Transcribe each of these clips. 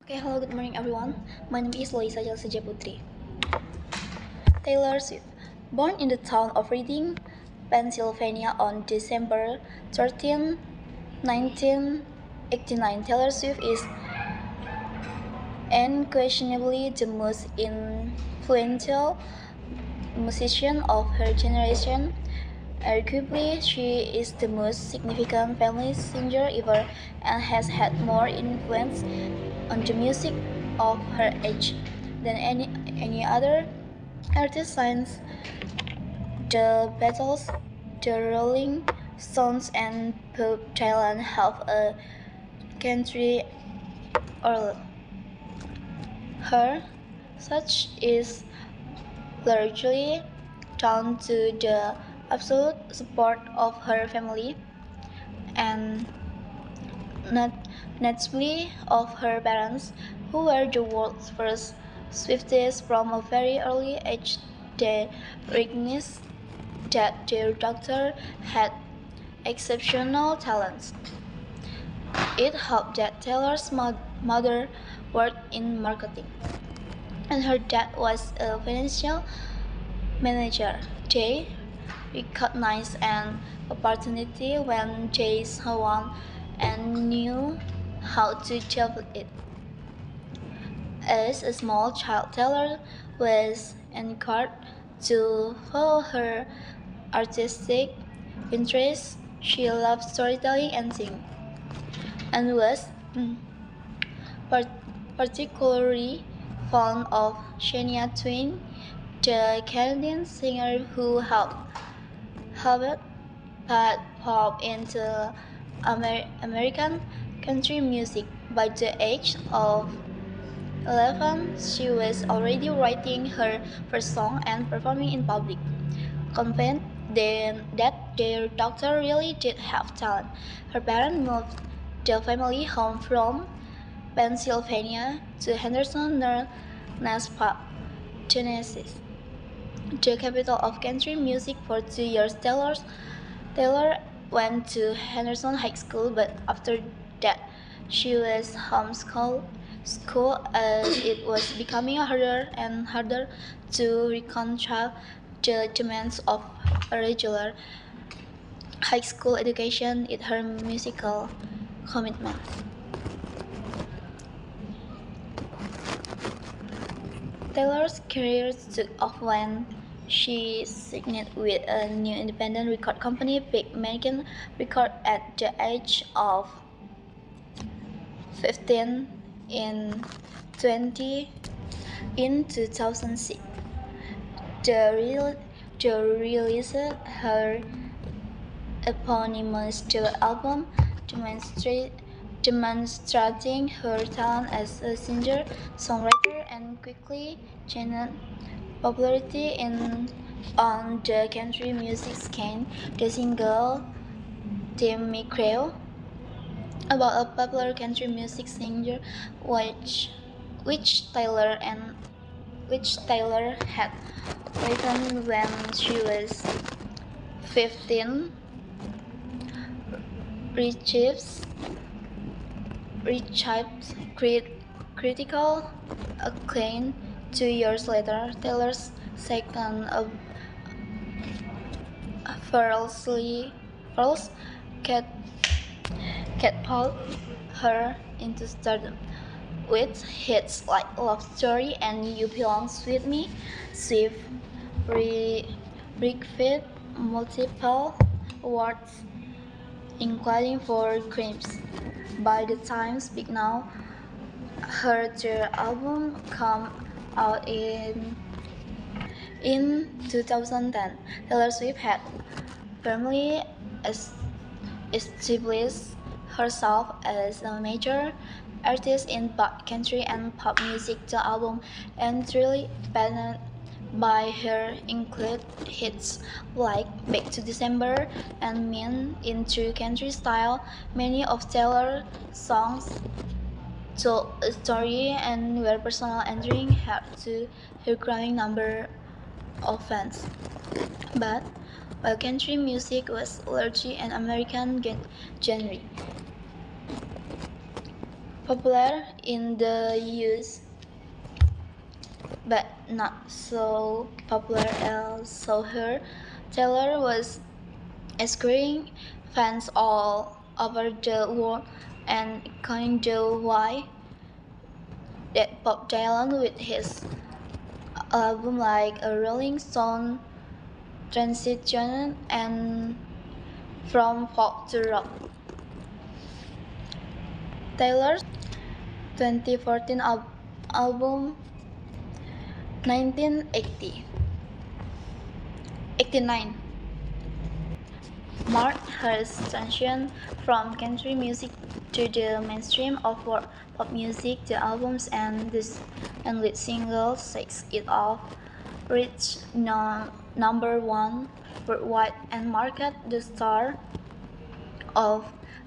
Okay, hello, good morning everyone. My name is Loisa Jalseja Putri. Taylor Swift. Born in the town of Reading, Pennsylvania on December 13, 1989, Taylor Swift is unquestionably the most influential musician of her generation. Arguably, she is the most significant family singer ever and has had more influence on the music of her age than any other artist since the Beatles, the Rolling Stones, and Bob Dylan have a country or her. Such is largely down to the absolute support of her family and not notably of her parents, who were the world's first Swifties from a very early age. They recognized that their daughter had exceptional talents. It helped that Taylor's mother worked in marketing, and her dad was a financial manager. They recognized an opportunity when they saw one and knew how to develop it. As a small child, Taylor was encouraged to follow her artistic interests. She loved storytelling and singing, and was particularly fond of Shania Twain, the Canadian singer who helped pop into American country music. By the age of 11, she was already writing her first song and performing in public, convinced that their daughter really did have talent. Her parents moved the family home from Pennsylvania to Henderson near Nashville, Tennessee, the capital of country music. For 2 years. Taylor went to Henderson High School, but after that, she was homeschooled as it was becoming harder and harder to reconcile the demands of a regular high school education with her musical commitments. Taylor's career took off when she signed with a new independent record company, Big American Record, at the age of 15 in 20 in 2006. The released her eponymous debut album, demonstrating her talent as a singer, songwriter, and quickly gained popularity on the country music scene. The single "Tim McGraw" about a popular country music singer, which Taylor had written when she was 15, received critical acclaim. 2 years later, Taylor's second Pearls cat catapulted her into stardom. With hits like Love Story and You Belong With Me, Swift received multiple awards, including for Grimes. By the time Speak Now, her third album came out in 2010. Taylor Swift had firmly established herself as a major artist in pop, country, and pop music. The album entirely depended by her include hits like Back to December and Mean in true country style. Many of Taylor's songs told a story and were personal, endearing her to her growing number of fans. But while country music was largely an American genre, popular in the US, but not so popular as saw her. Taylor was acquiring fans all over the world and kinda why that Bob Dylan with his album like a Rolling Stone transition and from folk to rock. Taylor's 2014 album 1980 89 marked her transition from country music to the mainstream of pop music. The albums and lead single "Shake It Off" reached number one worldwide and marked the start of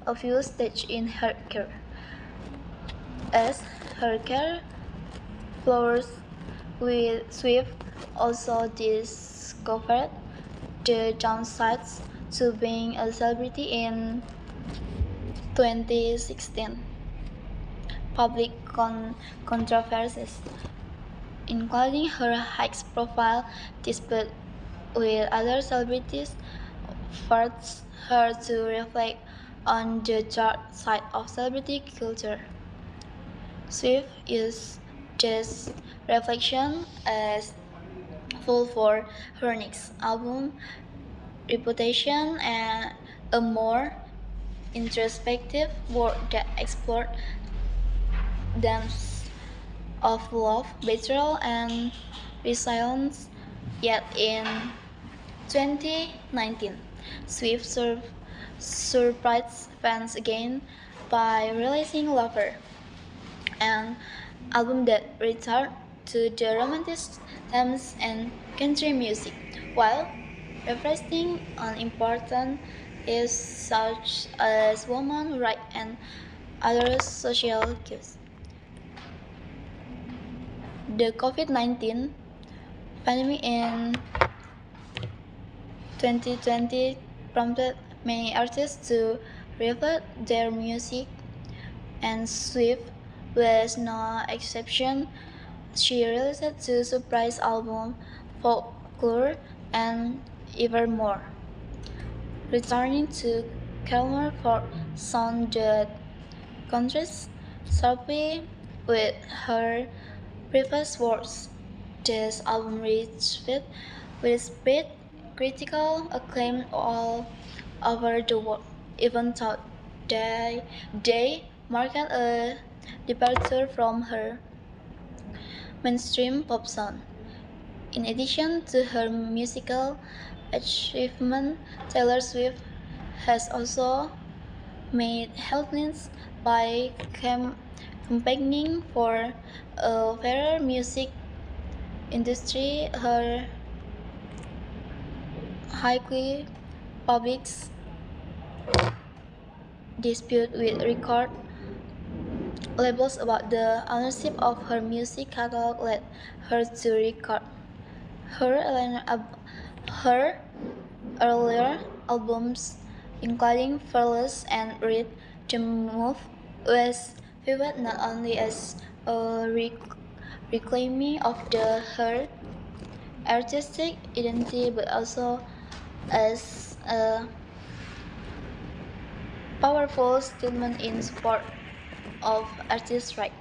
a few stages in her career. As her career flourished, Swift also discovered the downsides to being a celebrity in 2016. Public controversies, including her high-profile dispute with other celebrities, forced her to reflect on the dark side of celebrity culture. Swift used this reflection as fuel for her next album, Reputation, and a more introspective work that explored themes of love, betrayal, and resilience. Yet in 2019, Swift surprised fans again by releasing Lover, an album that returned to the romantic themes and country music, while reflecting on important issues such as women's rights and other social issues. The COVID-19 pandemic in 2020 prompted many artists to revert their music, and Swift was no exception. She released two surprise albums, Folklore and Evermore, returning to calmer folk sound that contrasts sharply with her previous works. This album reached with spread critical acclaim all over the world, even though they marked a departure from her mainstream pop sound. In addition to her musical achievement, Taylor Swift has also made headlines by campaigning for a fairer music industry. Her highly public dispute with record labels about the ownership of her music catalog led her to record her earlier albums, including Fearless and Read the Move, was viewed not only as a reclaiming of her artistic identity but also as a powerful statement in support of artists' rights.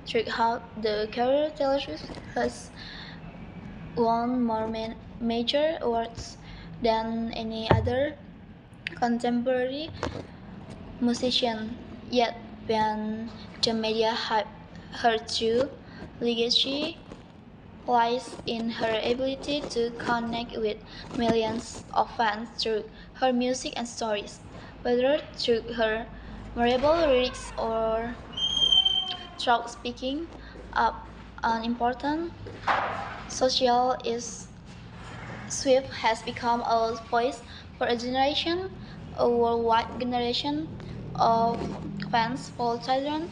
Throughout the career, Taylor Swift has won more major awards than any other contemporary musician. Yet, when the media hype her true legacy lies in her ability to connect with millions of fans through her music and stories, whether through her memorable lyrics or through speaking up on important social issues. Swift has become a voice for a generation, a worldwide generation of fans for children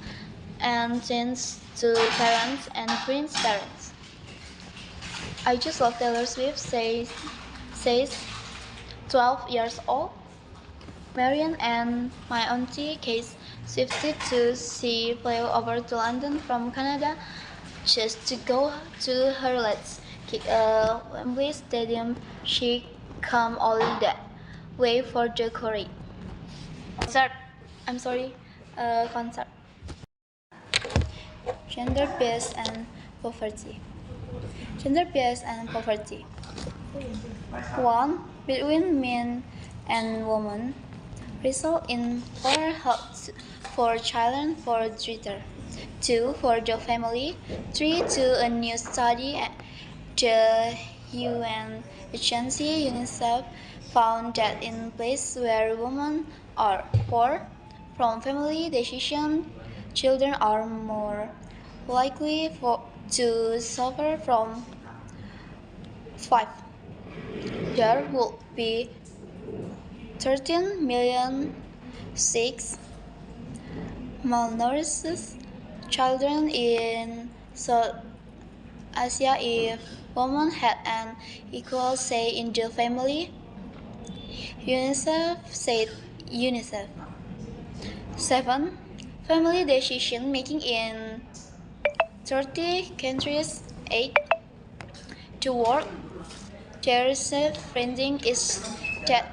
and teens to parents and grandparents. I just love Taylor Swift says 12 years old. Marian and my auntie Kate shifted to see play over to London from Canada just to go to her let's kick Wembley Stadium. She come all that way for the Corey. Concert. I'm sorry. Concert. Gender bias and poverty. Gender bias and poverty. 1. Between men and women result in poor health for children for treater. 2. For the family. 3. To a new study, the UN agency UNICEF found that in places where women are poor from family decisions, children are more likely to suffer from 5. There would be 13 million sick, malnourished children in South Asia if women had an equal say in the family. UNICEF said. UNICEF. 7. Family decision making in 30 countries. 8. To work, their funding is that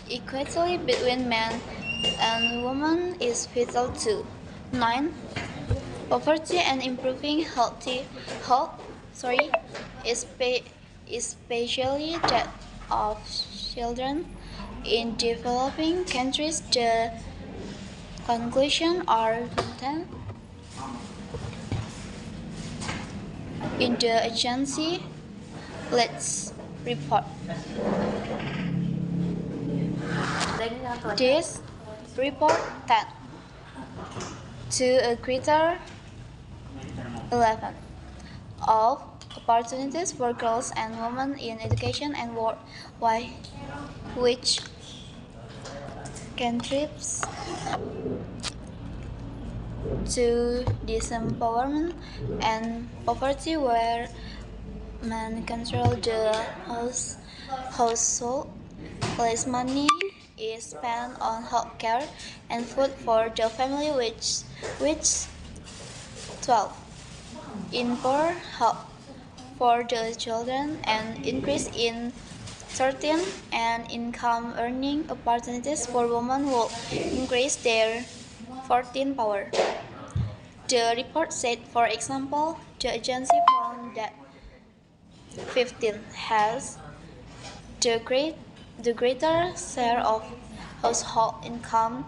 equality between men and women is vital too. 9. Poverty and improving health, especially that of children in developing countries. The conclusion are contained in the agency Let's report. This report 10 to a greater 11 of opportunities for girls and women in education and work, which contributes to disempowerment and poverty where men control the household. Less money is spent on health care and food for the family, which 12 in poor health for the children and increase in 13 and income earning opportunities for women will increase their 14 power. The report said, for example, the agency found that 15 has the greater share of household income